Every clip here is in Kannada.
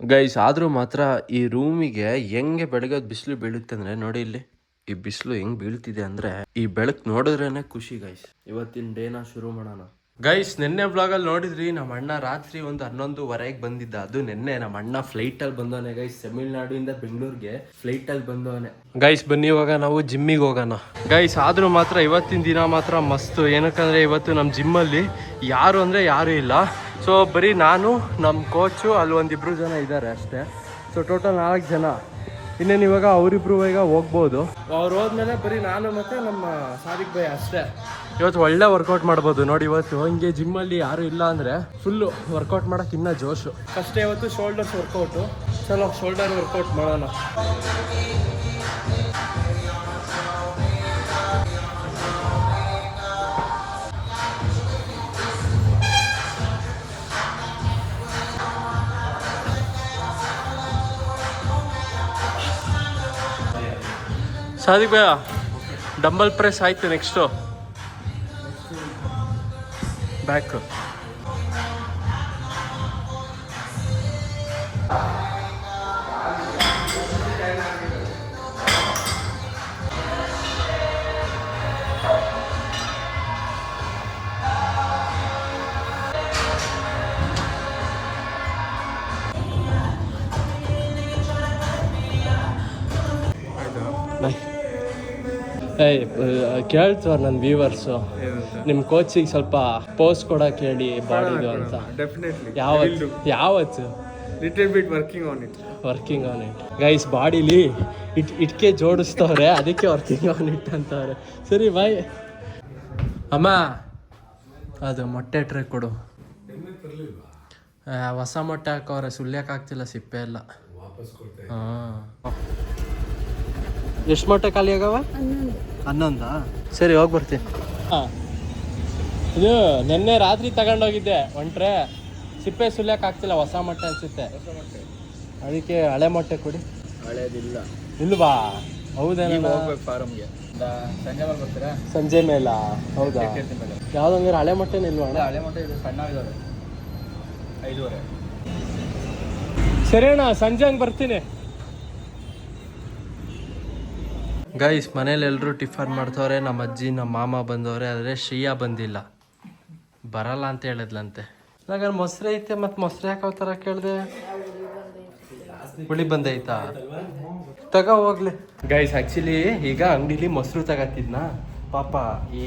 ಗೈಸ್ ಆದರೂ ಮಾತ್ರ ಈ ರೂಮಿಗೆ ಹೆಂಗೆ ಬೆಳಗ್ಗೆ ಬಿಸಿಲು ಬೀಳುತ್ತೆ ಅಂದರೆ ನೋಡಿ ಇಲ್ಲಿ ಈ ಬಿಸಿಲು ಹೆಂಗೆ ಬೀಳ್ತಿದೆ ಅಂದರೆ ಈ ಬೆಳಕು ನೋಡಿದ್ರೇನೆ ಖುಷಿ ಗೈಸ್. ಇವತ್ತಿನ ಡೇನ ಶುರು ಮಾಡೋಣ ಗೈಸ್. ನಿನ್ನೆ ಬ್ಲಾಗಲ್ಲಿ ನೋಡಿದ್ರಿ ನಮ್ಮ ಅಣ್ಣ ರಾತ್ರಿ ಒಂದು 11:30 ಬಂದಿದ್ದ. ಅದು ನಿನ್ನೆ ನಮ್ಮ ಅಣ್ಣ ಫ್ಲೈಟಲ್ಲಿ ಬಂದವನೆ ಗೈಸ್. ತಮಿಳ್ನಾಡಿಂದ ಬೆಂಗಳೂರಿಗೆ ಫ್ಲೈಟಲ್ಲಿ ಬಂದವನೆ ಗೈಸ್. ಬನ್ನಿ ಇವಾಗ ನಾವು ಜಿಮ್ಮಿಗೆ ಹೋಗೋಣ ಗೈಸ್. ಆದರೂ ಮಾತ್ರ ಇವತ್ತಿನ ದಿನ ಮಾತ್ರ ಮಸ್ತು. ಏನಕ್ಕಂದರೆ ಇವತ್ತು ನಮ್ಮ ಜಿಮ್ಮಲ್ಲಿ ಯಾರು ಅಂದರೆ ಯಾರೂ ಇಲ್ಲ. ಸೊ ಬರೀ ನಾನು, ನಮ್ಮ ಕೋಚು, ಅಲ್ಲಿ ಒಂದಿಬ್ರು ಜನ ಇದ್ದಾರೆ ಅಷ್ಟೇ. ಸೊ ಟೋಟಲ್ 4 ಜನ. ಇನ್ನೇನು ಇವಾಗ ಅವರಿಬ್ರು ಈಗ ಹೋಗ್ಬೋದು. ಅವ್ರು ಹೋದ್ಮೇಲೆ ಬರೀ ನಾನು ಮತ್ತು ನಮ್ಮ ಸಾದಿಕ್ ಭಾಯ್ ಅಷ್ಟೇ. ಇವತ್ತು ಒಳ್ಳೆ ವರ್ಕೌಟ್ ಮಾಡ್ಬೋದು ನೋಡಿ. ಇವತ್ತು ಹಿಂಗೆ ಜಿಮ್ಮಲ್ಲಿ ಯಾರು ಇಲ್ಲ ಅಂದರೆ ಫುಲ್ಲು ವರ್ಕೌಟ್ ಮಾಡೋಕೆ ಇನ್ನೂ ಜೋಶು. ಫಸ್ಟೇ ಇವತ್ತು ಶೋಲ್ಡರ್ಸ್ ವರ್ಕೌಟು. ಚಲೋ ಶೋಲ್ಡರ್ ವರ್ಕೌಟ್ ಮಾಡೋಣ. ಸಾದಿಕ್ ಭಯ ಡಂಬಲ್ ಪ್ರೆಸ್ ಆಯಿತು. Next back. ಕೇಳ್ತವ ನನ್ನ ವ್ಯೂವರ್ಸು, ನಿಮ್ಮ ಕೋಚಿಗೆ ಸ್ವಲ್ಪ ಪೋಸ್ ಕೊಡೋಕೆ ಹೇಳಿ ಬಾಡಿದು ಅಂತ. ಯಾವತ್ತು little bit working on it guys. ಬಾಡಿಲಿ ಇಟ್ಕೆ ಜೋಡಿಸ್ತವ್ರೆ, ಅದಕ್ಕೆ ವರ್ಕಿಂಗ್ ಆನ್ ಇಟ್ ಅಂತವ್ರೆ. ಸರಿ ಬಾಯ್. ಅಮ್ಮ ಅದು ಮೊಟ್ಟೆ ಟ್ರೈ ಕೊಡು. ಹೊಸ ಮೊಟ್ಟೆ ಹಾಕವ್ರೆ, ಸುಳ್ಯಕ್ಕಾಗ್ತಿಲ್ಲ, ಸಿಪ್ಪೆ ಎಲ್ಲ. ಹಾಂ, ಎಷ್ಟು ಮೊಟ್ಟೆ ಖಾಲಿ ಆಗವ? 11. ಸರಿ ಹೋಗಿ ಬರ್ತೀನಿ. ಹಾಂ, ಇದು ನಿನ್ನೆ ರಾತ್ರಿ ತಗೊಂಡೋಗಿದ್ದೆ ಒಂಟ್ರೆ. ಸಿಪ್ಪೆ ಸುಲಿಯಕ್ಕೆ ಆಗ್ತಿಲ್ಲ, ಹೊಸ ಮೊಟ್ಟೆ ಅನಿಸುತ್ತೆ. ಅದಕ್ಕೆ ಹಳೆ ಮೊಟ್ಟೆ ಕೊಡಿ. ಹಳೇದಿಲ್ಲ. ಇಲ್ವಾ? ಹೌದೇನೋ. ಫಾರಮ್ಗೆ ಸಂಜೆ ಮೇಲೆ ಬರ್ತೀರಾ? ಸಂಜೆ ಮೇಲ? ಹೌದಾ? ಯಾವ್ದಂದ್ರೆ ಹಳೆ ಮೊಟ್ಟೆನೇ ಇಲ್ವಾ? ಹಳೆ ಮೊಟ್ಟೆ ಇದು ಸಣ್ಣ ಇದಾವೆ, 5:30. ಸರಿ ಅಣ್ಣ, ಸಂಜೆ ಹಂಗೆ ಬರ್ತೀನಿ. ಗೈಸ್ ಮನೇಲಿ ಎಲ್ಲರೂ ಟಿಫನ್ ಮಾಡ್ತವ್ರೆ. ನಮ್ಮ ಅಜ್ಜಿ, ನಮ್ಮ ಮಾಮ ಬಂದವ್ರೆ. ಆದರೆ ಶ್ರೀಯಾ ಬಂದಿಲ್ಲ, ಬರಲ್ಲ ಅಂತ ಹೇಳಿದ್ಲಂತೆ. ಇವಾಗ ಮೊಸರು ಐತೆ, ಮತ್ತು ಮೊಸರು ಯಾಕೆ ಥರ ಕೇಳಿದೆ? ಹುಳಿ ಬಂದೈತಾ? ತಗೋ ಹೋಗ್ಲಿ. ಗೈಸ್ ಆ್ಯಕ್ಚುಲಿ ಈಗ ಅಂಗಡಿಲಿ ಮೊಸರು ತಗೋತಿದ್ನ. ಪಾಪ ಈ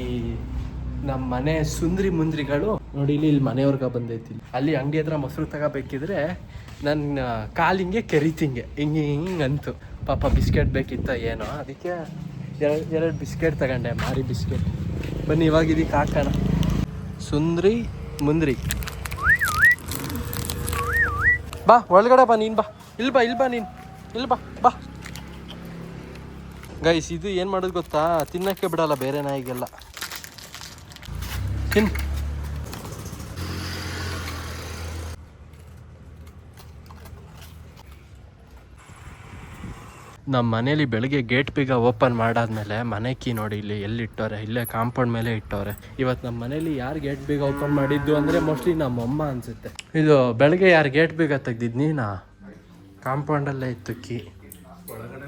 ನಮ್ಮ ಮನೆ ಸುಂದ್ರಿ ಮುಂದ್ರಿಗಳು ನೋಡಿ ಇಲ್ಲಿ ಮನೆಯವ್ರಿಗೆ ಬಂದೈತಿ. ಅಲ್ಲಿ ಅಂಗಡಿ ಹತ್ರ ಮೊಸರು ತಗೋಬೇಕಿದ್ರೆ ನನ್ನ ಕಾಲಿಂಗೆ ಕೆರಿತಿಂಗೆ ಹಿಂಗೆ ಅಂತು. ಪಾಪ ಬಿಸ್ಕೆಟ್ ಬೇಕಿತ್ತ ಏನೋ, ಅದಕ್ಕೆ ಎರಡು ಬಿಸ್ಕೆಟ್ ತಗೊಂಡೆ, ಮಾರಿ ಬಿಸ್ಕೆಟ್. ಬನ್ನಿ ಇವಾಗ ಇದಕ್ಕೆ ಹಾಕೋಣ. ಸುಂದ್ರಿ ಮುಂದ್ರಿ ಬಾ, ಒಳಗಡೆ ಬಾ. ನೀನು ಬಾ, ಇಲ್ಲಿ ಬಾ ನೀನು, ಇಲ್ಲಿ ಬಾ. ಗೈಸ್ ಇದು ಏನು ಮಾಡೋದು ಗೊತ್ತಾ? ತಿನ್ನೋಕ್ಕೆ ಬಿಡಲ್ಲ ಬೇರೆ ನಾಯಿಗೆಲ್ಲ. ನಮ್ಮ ಮನೇಲಿ ಬೆಳಗ್ಗೆ ಗೇಟ್ ಬೀಗ ಓಪನ್ ಮಾಡಾದ್ಮೇಲೆ ಮನೆ ಕೀ ನೋಡಿ ಇಲ್ಲಿ ಎಲ್ಲಿಟ್ಟವ್ರೆ, ಇಲ್ಲೇ ಕಾಂಪೌಂಡ್ ಮೇಲೆ ಇಟ್ಟವ್ರೆ. ಇವತ್ತು ನಮ್ಮ ಮನೇಲಿ ಯಾರು ಗೇಟ್ ಬೀಗ ಓಪನ್ ಮಾಡಿದ್ದು ಅಂದರೆ ಮೋಸ್ಟ್ಲಿ ನಮ್ಮಮ್ಮ ಅನಿಸುತ್ತೆ. ಇದು ಬೆಳಗ್ಗೆ ಯಾರು ಗೇಟ್ ಬೀಗ ತೆಗ್ದಿದ್ದು? ನೀನಾ? ಕಾಂಪೌಂಡಲ್ಲೇ ಇತ್ತು ಕೀ. ಒಳಗಡೆ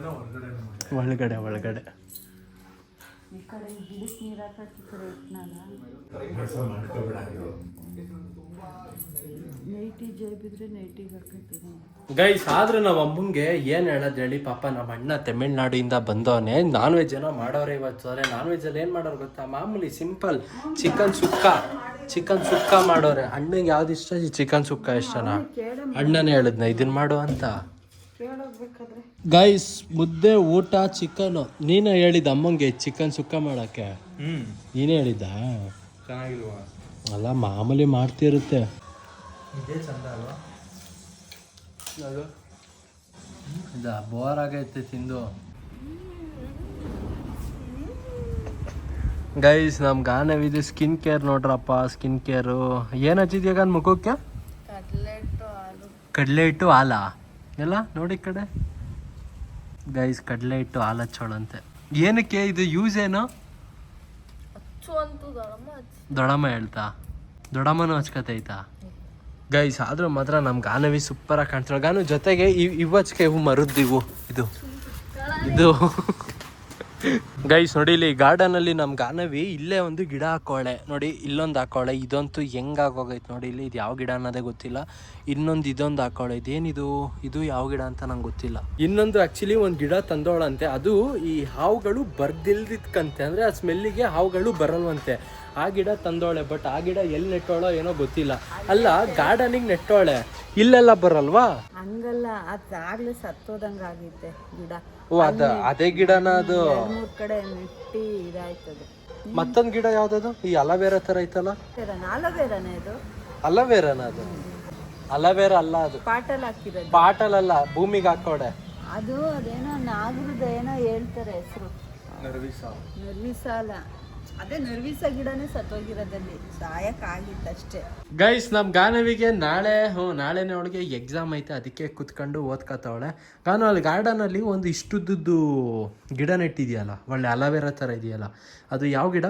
ಗೈಸ್. ಆದ್ರೆ ನಮ್ಮ ಅಮ್ಮಂಗೆ ಏನು ಹೇಳೋದು ಹೇಳಿ? ಪಾಪ ನಮ್ಮ ಅಣ್ಣ ತಮಿಳ್ನಾಡಿಂದ ಬಂದವನೇ. ನಾನ್ ವೆಜ್ ಏನೋ ಮಾಡೋರೆ ಇವತ್ತು. ಅರೆ ನಾನ್ ವೆಜ್ ಅಲ್ಲಿ ಏನು ಮಾಡೋರು ಗೊತ್ತಾ? ಮಾಮೂಲಿ ಸಿಂಪಲ್ ಚಿಕನ್ ಸುಕ್ಕ ಮಾಡೋರೆ. ಅಣ್ಣಂಗೆ ಯಾವ್ದು ಇಷ್ಟ? ಚಿಕನ್ ಸುಕ್ಕ ಇಷ್ಟನಾ? ಅಣ್ಣನೇ ಹೇಳಿದ್ನ ಇದನ್ನ ಮಾಡು ಅಂತ. ಗೈಸ್ ಮುದ್ದೆ, ಊಟ, ಚಿಕನ್. ನೀನೇ ಹೇಳಿದ ಅಮ್ಮಂಗೆ ಚಿಕನ್ ಸುಕ್ಕ ಮಾಡಕ್ಕೆ? ನೀನೇ ಹೇಳಿದ್ದ? ಚೆನ್ನಾಗಿಲ್ವಾ? ಅಲ್ಲ ಮಾಮೂಲಿ ಮಾಡ್ತಿರುತ್ತೆ. ಬೋರ್ ಆಗೈತೆ ತಿಂದು. ಗೈಸ್ ನಮ್ ಗಾನವಿದು ಸ್ಕಿನ್ ಕೇರ್ ನೋಡ್ರಪ್ಪ. ಸ್ಕಿನ್ ಕೇರು ಏನು ಹಚ್ಚಿದ್ಯಾಗ ಮುಖಕ್ಕೆ? ಕಡಲೆ ಹಿಟ್ಟು ಹಾಲಾ ಎಲ್ಲ ನೋಡಿ ಕಡೆ. ಗೈಸ್ ಕಡಲೆ ಹಿಟ್ಟು ಹಾಲು ಹಚ್ಚೋಳಂತೆ. ಏನಕ್ಕೆ ಇದು ಯೂಸ್ ಏನು? ದೊಡಮ್ಮ ಹೇಳ್ತಾ? ದೊಡಮ್ಮನೂ ಹಚ್ಕತೈತಾ? ಗೈಸ್ ಆದ್ರೂ ಮಾತ್ರ ನಮ್ಮ ಗಾನವಿ ಸೂಪರಾಗಿ ಕಾಣ್ತಾಳೆ. ಗಾನು ಜೊತೆಗೆ ಇವಚ್ಕೆ ಇವು ಮರದ್ದಿವು ಇದು ಗೈಸ್ ನೋಡಿ ಇಲ್ಲಿ ಗಾರ್ಡನಲ್ಲಿ ನಮ್ಮ ಗಾನವಿ ಇಲ್ಲೇ ಒಂದು ಗಿಡ ಹಾಕೋಳೆ ನೋಡಿ, ಇಲ್ಲೊಂದು ಹಾಕೋಳೆ. ಇದಂತೂ ಹೆಂಗಾಗೋಗೈತೆ ನೋಡಿ, ಇಲ್ಲಿ ಇದು ಯಾವ ಗಿಡ ಅನ್ನೋದೇ ಗೊತ್ತಿಲ್ಲ. ಇದೊಂದು ಹಾಕೋಳೆ. ಇದು ಯಾವ ಗಿಡ ಅಂತ ನಂಗೆ ಗೊತ್ತಿಲ್ಲ. ಇನ್ನೊಂದು ಆ್ಯಕ್ಚುಲಿ ಒಂದು ಗಿಡ ತಂದೋಳಂತೆ, ಅದು ಈ ಹಾವುಗಳು ಬರ್ದಿಲ್ದಿದ್ಕಂತೆ, ಅಂದರೆ ಆ ಸ್ಮೆಲ್ಲಿಗೆ ಹಾವುಗಳು ಬರಲ್ವಂತೆ. ಆ ಗಿಡ ತಂದೋಳೆ, ಬಟ್ ಆ ಗಿಡ ಎಲ್ಲಿ ನೆಟ್ಟೋಳೋ ಏನೋ ಗೊತ್ತಿಲ್ಲ. ಅಲ್ಲ ಗಾರ್ಡನಿಗೆ ನೆಟ್ಟೋಳೆ, ಇಲ್ಲೆಲ್ಲ ಬರಲ್ವಾ? ಹಂಗಲ್ಲ, ಅದಾಗ್ಲೇ ಸತ್ತೋದಂಗಾಗೈತೆ ಗಿಡ. ಓ ಅದೇ ಗಿಡನ ಅದು? 2-3 ಕಡೆ ನೆಟ್ಟಿ ಇದಾಯ್ತದೆ. ಮತ್ತೊಂದು ಗಿಡ ಯಾವ್ದದು? ಈ ಅಲವೇರಾ ತರ ಐತಲ್ಲ? ಅಲೋವೇರಾನೇ ಇದು? ಅಲವೇರಾನ ಅದು? ಅಲವೇರಾ ಅಲ್ಲ, ಅದು ಪಾಟಲ್ ಹಾಕಿರೋದು. ಪಾಟಲ್ ಅಲ್ಲ, ಭೂಮಿಗೆ ಹಾಕೋಡೆ. ಅದು ಅದೇನೋ ನಾಗರದ ಏನೋ ಹೇಳ್ತಾರೆ ಹೆಸರು. ನರ್ವಿಸ ಅಲ್ಲ, ಅದೇ ನರ್ವಿಸ ಗಿಡನೇ ಸತ್ತೋಗಿರೋದಲ್ಲಿ, ಸಾಯಕ್ಕಾಗಿತ್ತಷ್ಟೇ. ಗೈಸ್ ನಮ್ಮ ಗಾನವಿಗೆ ನಾಳೆನೇ ಅವಳಿಗೆ ಎಕ್ಸಾಮ್ ಐತೆ, ಅದಕ್ಕೆ ಕುತ್ಕೊಂಡು ಓದ್ಕೊತಾವಳೆ. ಗಾನು ಅಲ್ಲಿ ಗಾರ್ಡನಲ್ಲಿ ಒಂದು ಇಷ್ಟುದ್ದು ಗಿಡ ನೆಟ್ಟಿದೆಯಲ್ಲ, ಒಳ್ಳೆ ಅಲವೇರಾ ಥರ ಇದೆಯಲ್ಲ, ಅದು ಯಾವ ಗಿಡ?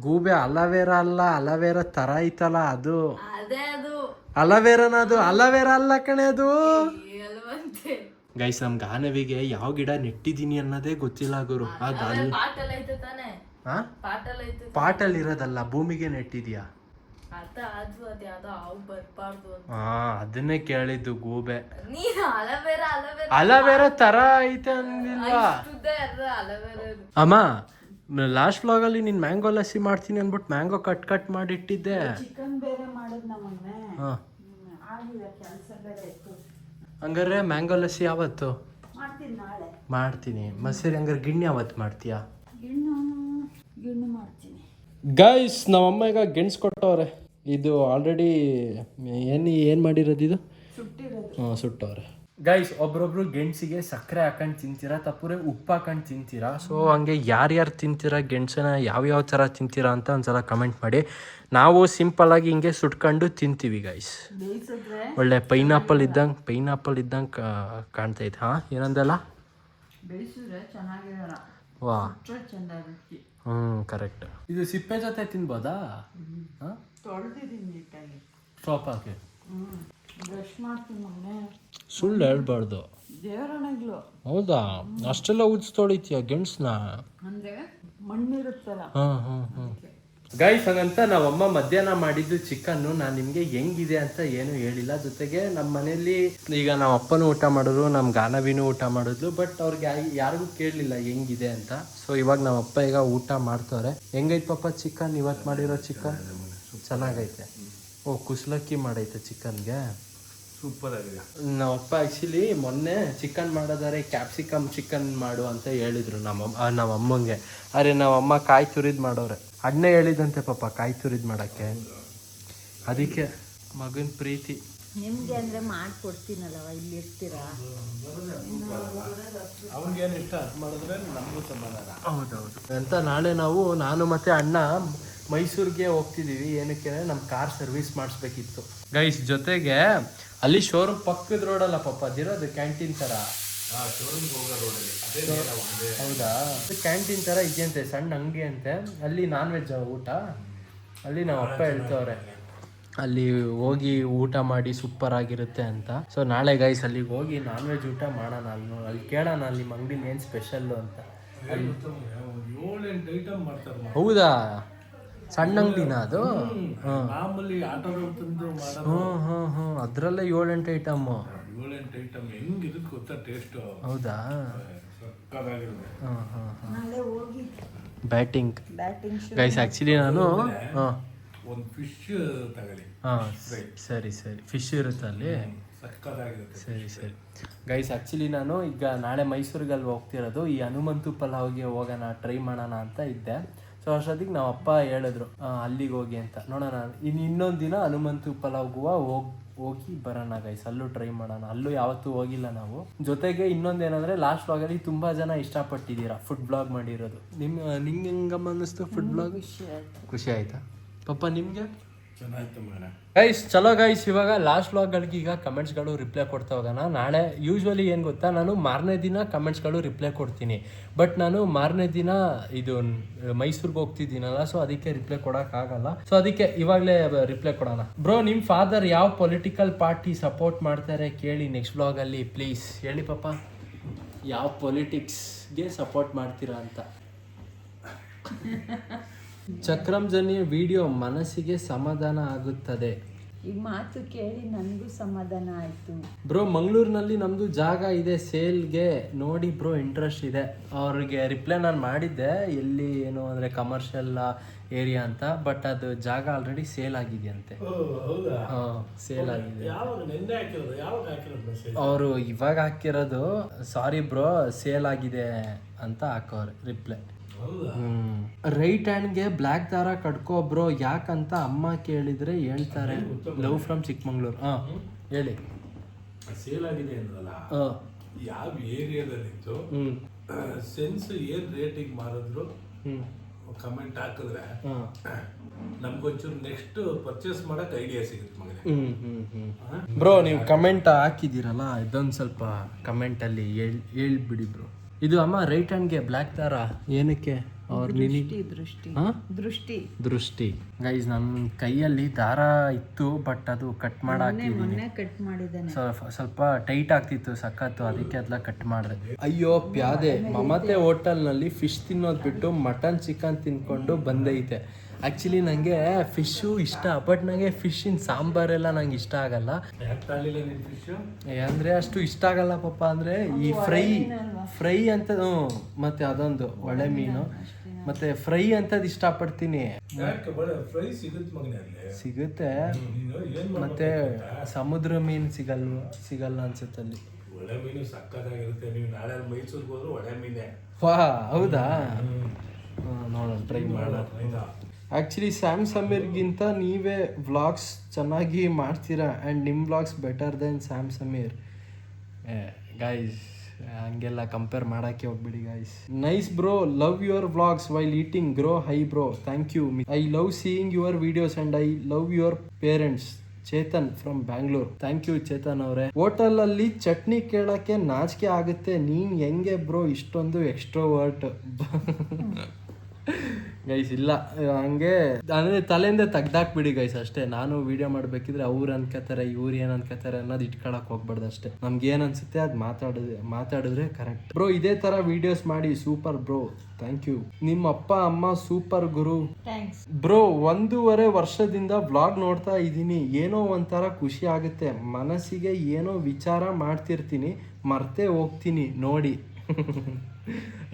ಗೂಬೆ. ಅಲವೇರಾ ಅಲ್ಲ, ಅಲವೇರಾ ಥರ ಐತಲ್ಲ ಅದು. ಅಲವೇರಾನ ಅದು? ಅಲವೇರಾ ಅಲ್ಲ ಕಣೆ ಅದು. ಗೈಸ್ ನಮ್ಮ ಗಾನವಿಗೆ ಯಾವ ಗಿಡ ನೆಟ್ಟಿದ್ದೀನಿ ಅನ್ನೋದೇ ಗೊತ್ತಿಲ್ಲ ಗುರು. ಪಾಟಲ್ಲಿ ಇರೋದಲ್ಲ, ಭೂಮಿಗೆ ನೆಟ್ಟಿದ್ಯಾ? ಅದನ್ನೇ ಕೇಳಿದ್ದು, ಗೂಬೆ. ಅಲವೇರಾ ತರ ಐತೆ ಅಂದಿಲ್ವಾ ಅಮ್ಮ? ಲಾಸ್ಟ್ ವ್ಲಾಗ್ ಅಲ್ಲಿ ನೀನ್ ಮ್ಯಾಂಗೋ ಲಸ್ಸಿ ಮಾಡ್ತೀನಿ ಅನ್ಬಿಟ್ಟು ಮ್ಯಾಂಗೋ ಕಟ್ ಮಾಡಿ ಇಟ್ಟಿದ್ದೆ. ಚಿಕನ್ ಬೇರೆ ಮಾಡೋದು ನಮ್ಮನ್ನೇ. ಹಂಗಾರೆ ಮ್ಯಾಂಗೋ ಲಸ್ಸಿ ಯಾವತ್ತು ಮಾಡ್ತೀನಿ? ನಾಳೆ ಮಾಡ್ತೀನಿ. ಮಸೀರಿ ಹಂಗಾರೆ ಗಿಣ್ಣು ಯಾವತ್ತು ಮಾಡ್ತೀಯಾ? ಗಿಣ್ಣು ಮಾಡ್ತೀನಿ. ಗೈಸ್ ನಮ್ಮಮ್ಮ ಈಗ ಗೆಣಸು ಕೊಟ್ಟವ್ರೆ. ಇದು ಆಲ್ರೆಡಿ ಏನು ಮಾಡಿರೋದು ಇದು? ಸುಟ್ಟವ್ರೆ. ಗೈಸ್ ಒಬ್ರೊಬ್ರು ಗೆಣಸಿಗೆ ಸಕ್ಕರೆ ಹಾಕೊಂಡು ತಿಂತೀರಾ, ತಪ್ಪುರೆ ಉಪ್ಪು ಹಾಕೊಂಡು ತಿಂತೀರಾ. ಸೊ ಹಂಗೆ ಯಾರ್ಯಾರು ತಿಂತೀರಾ ಗೆಣಸನ್ನ, ಯಾವ್ಯಾವ ಥರ ತಿಂತೀರಾ ಅಂತ ಒಂದ್ಸಲ ಕಮೆಂಟ್ ಮಾಡಿ. ನಾವು ಸಿಂಪಲ್ಲಾಗಿ ಹಿಂಗೆ ಸುಟ್ಕೊಂಡು ತಿಂತೀವಿ ಗೈಸ್. ಒಳ್ಳೆ ಪೈನಾಪಲ್ ಇದ್ದಂಗೆ ಕಾಣ್ತೈತೆ. ಹಾಂ ಏನಂದಲ್ಲ? ವಾ ಕರೆಕ್ಟ್. ಇದು ಸಿಪ್ಪೆ ಜೊತೆ ತಿನ್ಬೋದಾ? ಸೋಪ್ ಹಾಕಿ ಸುಳ್ಳು ಹೇಳ್ಬಾರ್ದು. ಹೌದಾ? ಅಷ್ಟೆಲ್ಲ ಉಜ್ತೊಳಿತೀಯ ಗೆಣಸನ್ನ? ಗೈಸ್ ಹಂಗಂತ ನಾವಮ್ಮ ಮಧ್ಯಾಹ್ನ ಮಾಡಿದ್ದು ಚಿಕನ್ನು ನಾನು ನಿಮಗೆ ಹೆಂಗಿದೆ ಅಂತ ಏನು ಹೇಳಿಲ್ಲ. ಜೊತೆಗೆ ನಮ್ಮ ಮನೇಲಿ ಈಗ ನಮ್ಮ ಅಪ್ಪನೂ ಊಟ ಮಾಡಿದ್ರು, ನಮ್ಮ ಗಾನವಿನೂ ಊಟ ಮಾಡಿದ್ಲು, ಬಟ್ ಅವ್ರಿಗೆ ಯಾರಿಗೂ ಕೇಳಲಿಲ್ಲ ಹೆಂಗಿದೆ ಅಂತ. ಸೊ ಇವಾಗ ನಮ್ಮ ಅಪ್ಪ ಈಗ ಊಟ ಮಾಡ್ತವ್ರೆ. ಹೆಂಗೈತೆ ಪಾಪ ಚಿಕನ್? ಇವತ್ತು ಮಾಡಿರೋ ಚಿಕನ್ ಚೆನ್ನಾಗೈತೆ. ಓ ಕುಸ್ಲಕ್ಕಿ ಮಾಡೈತೆ ಚಿಕನ್ಗೆ, ಸೂಪರ್ ಆಗಿದೆ. ನಮ್ಮಪ್ಪ ಆ್ಯಕ್ಚುಲಿ ಮೊನ್ನೆ ಚಿಕನ್ ಮಾಡೋದಾರೆ ಕ್ಯಾಪ್ಸಿಕಮ್ ಚಿಕನ್ ಮಾಡು ಅಂತ ಹೇಳಿದ್ರು ನಮ್ಮ ಅಮ್ಮಂಗೆ. ಅರೆ ನಮ್ಮಮ್ಮ ಕಾಯಿ ತುರಿದು ಮಾಡೋರೆ. ಅಣ್ಣೆ ಹೇಳಿದಂತೆ ಪಾಪ ಕಾಯಿ ತುರಿದು ಮಾಡೋಕ್ಕೆ. ಅದಕ್ಕೆ ಮಗನ ಪ್ರೀತಿ ನಿಮ್ಗೆ ಅಂದ್ರೆ ಮಾಡ್ಕೊಡ್ತೀನಲ್ಲವ, ಇಲ್ಲಿ ಇರ್ತೀರಾ? ಹೌದೌದು ಅಂತ ನಾಳೆ ನಾನು ಮತ್ತೆ ಅಣ್ಣ ಮೈಸೂರಿಗೆ ಹೋಗ್ತಿದ್ದೀವಿ. ಏನಕ್ಕೆ? ನಮ್ಮ ಕಾರ್ ಸರ್ವಿಸ್ ಮಾಡಿಸ್ಬೇಕಿತ್ತು ಗೈಸ್. ಜೊತೆಗೆ ಅಲ್ಲಿ ಶೋರೂಮ್ ಪಕ್ಕದ ರೋಡಲ್ಲ ಪಾಪ ಅದಿರೋದು, ಕ್ಯಾಂಟೀನ್ ಥರ. ಹೌದಾ? ಕ್ಯಾಂಟೀನ್ ಥರ ಇದೆಯಂತೆ, ಸಣ್ಣ ಅಂಗಡಿ ಅಂತೆ. ಅಲ್ಲಿ ನಾನ್ ವೆಜ್ ಊಟ. ಅಲ್ಲಿ ನಮ್ಮ ಅಪ್ಪ ಹೇಳ್ತವ್ರೆ ಅಲ್ಲಿ ಹೋಗಿ ಊಟ ಮಾಡಿ ಸೂಪರ್ ಆಗಿರುತ್ತೆ ಅಂತ. ಸೊ ನಾಳೆ ಗೈಸ್ ಅಲ್ಲಿಗೆ ಹೋಗಿ ನಾನ್ ವೆಜ್ ಊಟ ಮಾಡೋಣ. ಅಲ್ಲಿ ಕೇಳೋಣ ಅಲ್ಲಿ ನಿಮ್ಮ ಅಂಗಡಿನ ಏನು ಸ್ಪೆಷಲ್ಲು ಅಂತ. 7-8 ಐಟಮ್ ಮಾಡ್ತಾರೆ. ಹೌದಾ? ಸಣ್ಣ ಅಂಗಡಿನ ಅದು? ಅದ್ರಲ್ಲೇ 7-8 ಐಟಮ್. ಹೌದಾ? ಬ್ಯಾಟಿಂಗ್ ಗೈಸ್ ಆ್ಯಕ್ಚುಲಿ ನಾನು ಸರಿ ಫಿಶ್ ಇರುತ್ತೆ ಅಲ್ಲಿ. ಸರಿ ಗೈಸ್ ಆ್ಯಕ್ಚುಲಿ ನಾನು ಈಗ ನಾಳೆ ಮೈಸೂರಿಗೆ ಅಲ್ಲಿ ಹೋಗ್ತಿರೋದು. ಈ ಹನುಮಂತು ಪಲಾವ್ಗೆ ಹೋಗೋಣ, ಟ್ರೈ ಮಾಡೋಣ ಅಂತ ಇದ್ದೆ. ಸೊ ಅಷ್ಟೊತ್ತಿಗೆ ನಮ್ಮ ಅಪ್ಪ ಹೇಳಿದ್ರು ಅಲ್ಲಿಗೆ ಹೋಗಿ ಅಂತ. ನೋಡೋಣ ಇನ್ನೊಂದು ದಿನ ಹನುಮಂತು ಪಲಾವ್ಗೂ ಹೋಗಿ ಬರೋಣ ಗೈಸ್, ಅಲ್ಲೂ ಟ್ರೈ ಮಾಡೋಣ. ಅಲ್ಲೂ ಯಾವತ್ತೂ ಹೋಗಿಲ್ಲ ನಾವು. ಜೊತೆಗೆ ಇನ್ನೊಂದೇನಂದರೆ ಲಾಸ್ಟ್ ವ್ಲಾಗಲ್ಲಿ ತುಂಬ ಜನ ಇಷ್ಟಪಟ್ಟಿದ್ದೀರಾ ಫುಡ್ ಬ್ಲಾಗ್ ಮಾಡಿರೋದು. ನಿಂಗೆ ಹೆಂಗಮ್ಮ ಅನ್ನಿಸ್ತು ಫುಡ್ ಬ್ಲಾಗ್? ಖುಷಿ ಆಯ್ತಾ ಪಾಪ? ನಿಮಗೆ ಚೆನ್ನಾಯ್ತು ಮಗನ. ಗೈಸ್ ಚಲೋ ಗೈಸ್, ಇವಾಗ ಲಾಸ್ಟ್ ವ್ಲಾಗ್ಗಳಿಗೆ ಈಗ ಕಮೆಂಟ್ಸ್ಗಳು ರಿಪ್ಲೈ ಕೊಡ್ತಾ ಹೋಗೋಣ. ನಾಳೆ ಯೂಶ್ವಲಿ ಏನು ಗೊತ್ತಾ, ನಾನು ಮಾರನೇ ದಿನ ಕಮೆಂಟ್ಸ್ಗಳು ರಿಪ್ಲೈ ಕೊಡ್ತೀನಿ. ಬಟ್ ನಾನು ಮಾರನೇ ದಿನ ಇದು ಮೈಸೂರಿಗೆ ಹೋಗ್ತಿದ್ದೀನಲ್ಲ, ಸೊ ಅದಕ್ಕೆ ರಿಪ್ಲೈ ಕೊಡೋಕ್ಕಾಗಲ್ಲ. ಸೊ ಅದಕ್ಕೆ ಇವಾಗಲೇ ರಿಪ್ಲೈ ಕೊಡೋಣ. ಬ್ರೋ, ನಿಮ್ಮ ಫಾದರ್ ಯಾವ ಪೊಲಿಟಿಕಲ್ ಪಾರ್ಟಿ ಸಪೋರ್ಟ್ ಮಾಡ್ತಾರೆ ಕೇಳಿ ನೆಕ್ಸ್ಟ್ ವ್ಲಾಗಲ್ಲಿ ಪ್ಲೀಸ್. ಹೇಳಿ ಪಾಪ, ಯಾವ ಪೊಲಿಟಿಕ್ಸ್ಗೆ ಸಪೋರ್ಟ್ ಮಾಡ್ತೀರಾ ಅಂತ. ಚಕ್ರಂ ಜನಿ ವಿಡಿಯೋ ಮನಸ್ಸಿಗೆ ಸಮಾಧಾನ ಆಗುತ್ತದೆ. ಈ ಮಾತು ಕೇಳಿ ನನಗೂ ಸಮಾಧಾನ ಆಯ್ತು. ಬ್ರೋ, ಮಂಗಳೂರಿನಲ್ಲಿ ನಮ್ಮದು ಜಾಗ ಇದೆ ಸೇಲ್ಗೆ ನೋಡಿ ಬ್ರೋ, ಇಂಟ್ರೆಸ್ಟ್ ಇದೆ. ಅವ್ರಿಗೆ ರಿಪ್ಲೈ ನಾನು ಮಾಡಿದ್ದೆ, ಎಲ್ಲಿ ಏನು ಅಂದರೆ ಕಮರ್ಷಿಯಲ್ ಏರಿಯಾ ಅಂತ. ಬಟ್ ಅದು ಜಾಗ ಆಲ್ರೆಡಿ ಸೇಲ್ ಆಗಿದೆಯಂತೆ. ಹಾಂ, ಸೇಲ್ ಆಗಿದೆ. ಅವರು ಇವಾಗ ಹಾಕಿರೋದು, ಸಾರಿ ಬ್ರೋ ಸೇಲ್ ಆಗಿದೆ ಅಂತ ಹಾಕೋರು ರಿಪ್ಲೈ. ರೈಟ್ ಹ್ಯಾಂಡ್ಗೆ ಬ್ಲ್ಯಾಕ್ ದಾರ ಕಟ್ಕೋ ಬ್ರೋ, ಯಾಕಂತ ಅಮ್ಮ ಕೇಳಿದ್ರೆ ಹೇಳ್ತಾರೆ. Love from Chikmagalur. ಹಾಂ ಹೇಳಿ. ಸೇಲ್ ಆಗಿದೆ ಅಂದ್ರಲ್ಲ, ಯಾವ ಏರಿಯಾದಲ್ಲಿತ್ತು, ಸೆನ್ಸ್ ಏನ್ ರೇಟಿಂಗ್ ಮಾರಿದ್ರು ಕಮೆಂಟ್ ಹಾಕಿದ್ರೆ ನಮ್ಗೊಂಚೂರು ನೆಕ್ಸ್ಟ್ ಪರ್ಚೇಸ್ ಮಾಡಕ್ ಐಡಿಯಾ ಸಿಗುತ್ತೆ ಮಗನೇ. ಬ್ರೋ, ನೀವು ಕಮೆಂಟ್ ಹಾಕಿದ್ದೀರಲ್ಲ, ಇದೊಂದು ಸ್ವಲ್ಪ ಕಮೆಂಟಲ್ಲಿ ಹೇಳ್ಬಿಡಿ ಬ್ರೋ. ಇದು ಅಮ್ಮ ರೈಟ್ ಹ್ಯಾಂಡ್ಗೆ ಬ್ಲ್ಯಾಕ್ ದಾರ ಏನಕ್ಕೆ? ಅವ್ರು ದೃಷ್ಟಿ ಗೈಸ್, ನನ್ನ ಕೈಯಲ್ಲಿ ದಾರ ಇತ್ತು, ಬಟ್ ಅದು ಕಟ್ ಮಾಡಾಕಿದ್ದೀನಿ. ಸ್ವಲ್ಪ ಟೈಟ್ ಆಗ್ತಿತ್ತು ಸಖತ್ತು, ಅದಕ್ಕೆ ಅದೆಲ್ಲ ಕಟ್ ಮಾಡಿದೆ. ಅಯ್ಯೋ ಪ್ಯಾದೆ, ಮಮತೆ ಹೋಟೆಲ್ನಲ್ಲಿ ಫಿಶ್ ತಿನ್ನೋದು ಬಿಟ್ಟು ಮಟನ್ ಚಿಕನ್ ತಿನ್ಕೊಂಡು ಬಂದೈತೆ. ಆ್ಯಕ್ಚುಲಿ ನನಗೆ ಫಿಶ್ಶು ಇಷ್ಟ, ಬಟ್ ನನಗೆ ಫಿಶ್ಶಿನ ಸಾಂಬಾರೆಲ್ಲ ನಂಗೆ ಇಷ್ಟ ಆಗಲ್ಲ. ಅಂದರೆ ಅಷ್ಟು ಇಷ್ಟ ಆಗಲ್ಲ ಪಾಪ. ಅಂದರೆ ಈ ಫ್ರೈ ಅಂತ, ಮತ್ತು ಅದೊಂದು ಒಳ್ಳೆ ಮೀನು, ಮತ್ತೆ ಫ್ರೈ ಅಂತದ್ ಇಷ್ಟಪಡ್ತೀನಿ. ಸಿಗುತ್ತೆ, ಮತ್ತೆ ಸಮುದ್ರ ಮೀನು ಸಿಗಲ್ಲ ಅನ್ಸುತ್ತೆ ಅಲ್ಲಿ. ಒಳ್ಳೆ ಮೀನು ಸಕ್ಕತ್ತಾಗಿರುತ್ತೆ. ನೀವು ನಾಳೆ ಮೈಸೂರಿಗೆ ಹೋದ್ರು ಒಳ್ಳೆ ಮೀನೇ. ವಾ, ಹೌದಾ? ನೋಡೋಣ, ಟ್ರೈ ಮಾಡೋಣ. ಆ್ಯಕ್ಚುಲಿ ಸ್ಯಾಮ್ ಸಮೀರ್ಗಿಂತ ನೀವೇ ವ್ಲಾಗ್ಸ್ ಚೆನ್ನಾಗಿ ಮಾಡ್ತೀರಾ, ಆ್ಯಂಡ್ ನಿಮ್ಮ vlogs better than Sam Sameer. Guys, ಹಂಗೆಲ್ಲ ಕಂಪೇರ್ ಮಾಡೋಕ್ಕೆ ಹೋಗ್ಬಿಡಿ guys. Nice bro, love your vlogs while eating grow high bro, thank you. I love seeing your videos and I love your parents. Chetan from Bangalore. Thank you Chetan ಅವರೇ. ಹೋಟೆಲಲ್ಲಿ ಚಟ್ನಿ ಕೇಳೋಕ್ಕೆ ನಾಚಿಕೆ ಆಗುತ್ತೆ, ನೀನು ಹೆಂಗೆ ಬ್ರೋ ಇಷ್ಟೊಂದು ಎಕ್ಸ್ಟ್ರೋವರ್ಟ್? ಗೈಸ್ ಇಲ್ಲ, ಹಂಗೆ ಅಂದರೆ ತಲೆಯಿಂದ ತೆಗ್ದಾಕ್ಬಿಡಿ ಗೈಸ್ ಅಷ್ಟೇ. ನಾನು ವಿಡಿಯೋ ಮಾಡಬೇಕಿದ್ರೆ ಅವ್ರು ಅನ್ಕೋತಾರೆ, ಇವ್ರು ಏನು ಅನ್ಕೋತಾರೆ ಅನ್ನೋದು ಇಟ್ಕೊಳಕ್ಕೆ ಹೋಗ್ಬಾರ್ದು ಅಷ್ಟೇ. ನಮ್ಗೆ ಏನು ಅನ್ಸುತ್ತೆ ಅದು ಮಾತಾಡಿದ್ರೆ ಕರೆಕ್ಟ್. ಬ್ರೋ, ಇದೇ ಥರ ವಿಡಿಯೋಸ್ ಮಾಡಿ, ಸೂಪರ್ ಬ್ರೋ, ಥ್ಯಾಂಕ್ ಯು. ನಿಮ್ಮ ಅಪ್ಪ ಅಮ್ಮ ಸೂಪರ್ ಗುರು. ಬ್ರೋ, 1.5 ವರ್ಷದಿಂದ ವ್ಲಾಗ್ ನೋಡ್ತಾ ಇದ್ದೀನಿ, ಏನೋ ಒಂಥರ ಖುಷಿ ಆಗುತ್ತೆ. ಮನಸ್ಸಿಗೆ ಏನೋ ವಿಚಾರ ಮಾಡ್ತಿರ್ತೀನಿ, ಮರ್ತೇ ಹೋಗ್ತೀನಿ ನೋಡಿ.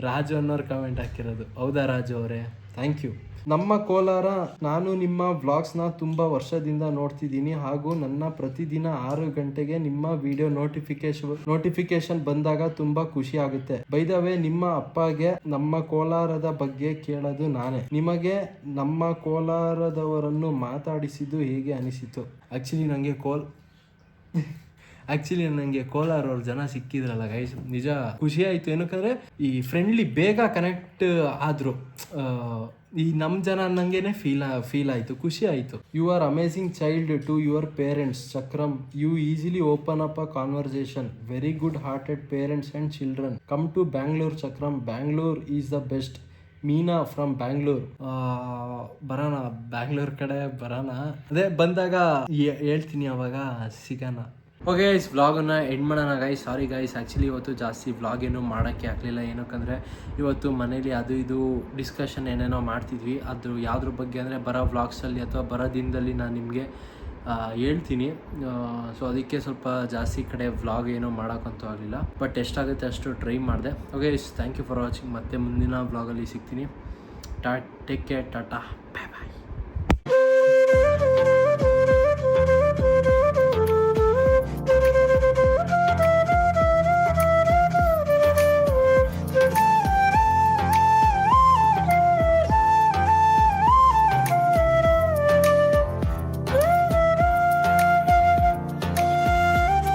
ರಾಜು ಅನ್ನೋರು ಕಮೆಂಟ್ ಹಾಕಿರೋದು. ಹೌದಾ ರಾಜು ಅವರೇ? Thank you. ನಮ್ಮ ಕೋಲಾರ, ನಾನು ನಿಮ್ಮ ವ್ಲಾಗ್ಸ್ನ ತುಂಬ ವರ್ಷದಿಂದ ನೋಡ್ತಿದ್ದೀನಿ, ಹಾಗೂ ನನ್ನ ಪ್ರತಿದಿನ 6 ಗಂಟೆಗೆ ನಿಮ್ಮ ವಿಡಿಯೋ ನೋಟಿಫಿಕೇಶನ್ ಬಂದಾಗ ತುಂಬ ಖುಷಿ ಆಗುತ್ತೆ. ಬೈ ದ ವೇ, ನಿಮ್ಮ ಅಪ್ಪಗೆ ನಮ್ಮ ಕೋಲಾರದ ಬಗ್ಗೆ ಕೇಳೋದು ನಾನೇ. ನಿಮಗೆ ನಮ್ಮ ಕೋಲಾರದವರನ್ನು ಮಾತಾಡಿಸಿದ್ದು ಹೇಗೆ ಅನಿಸಿತು? ಆ್ಯಕ್ಚುಲಿ ನನಗೆ ಕೋಲಾರವ್ರ ಜನ ಸಿಕ್ಕಿದ್ರಲ್ಲ ಗೈಸ್, ನಿಜ ಖುಷಿ ಆಯಿತು. ಏನಕ್ಕಂದರೆ ಈ ಫ್ರೆಂಡ್ಲಿ ಬೇಗ ಕನೆಕ್ಟ್ ಆದರು. ಈ ನಮ್ಮ ಜನ ಅನ್ನಂಗೆ ಫೀಲ್ ಆಯಿತು, ಖುಷಿ ಆಯಿತು. You are amazing child to your parents Chakram. You easily open up a conversation. Very good hearted parents and children. Come to Bangalore Chakram. Bangalore is the best. Meena from Bangalore. ಬರೋಣ, ಬ್ಯಾಂಗ್ಳೂರ್ ಕಡೆ ಬರೋಣ. ಅದೇ ಬಂದಾಗ ಹೇಳ್ತೀನಿ, ಅವಾಗ ಸಿಗೋಣ. ಓಕೆ ಗೈಸ್, ವ್ಲಾಗನ್ನು ಎಂಡ್ ಮಾಡೋಣ ಗೈಸ್. ಸಾರಿ ಗೈಸ್, ಆ್ಯಕ್ಚುಲಿ ಇವತ್ತು ಜಾಸ್ತಿ ವ್ಲಾಗ್ ಏನೂ ಮಾಡೋಕ್ಕೆ ಆಗಲಿಲ್ಲ. ಏನಕ್ಕಂದರೆ ಇವತ್ತು ಮನೇಲಿ ಅದು ಇದು ಡಿಸ್ಕಷನ್ ಏನೇನೋ ಮಾಡ್ತಿದ್ವಿ. ಅದು ಯಾವುದ್ರ ಬಗ್ಗೆ ಅಂದರೆ ಬರೋ ವ್ಲಾಗ್ಸಲ್ಲಿ ಅಥವಾ ಬರೋ ದಿನದಲ್ಲಿ ನಾನು ನಿಮಗೆ ಹೇಳ್ತೀನಿ. ಸೊ ಅದಕ್ಕೆ ಸ್ವಲ್ಪ ಜಾಸ್ತಿ ಕಡೆ ವ್ಲಾಗ್ ಏನೋ ಮಾಡೋಕ್ಕಂತೂ ಆಗಲಿಲ್ಲ, ಬಟ್ ಎಷ್ಟಾಗುತ್ತೆ ಅಷ್ಟು ಟ್ರೈ ಮಾಡಿದೆ. Okay guys, thank you for watching. ಮತ್ತೆ ಮುಂದಿನ ವ್ಲಾಗಲ್ಲಿ ಸಿಗ್ತೀನಿ. Take care, Tata.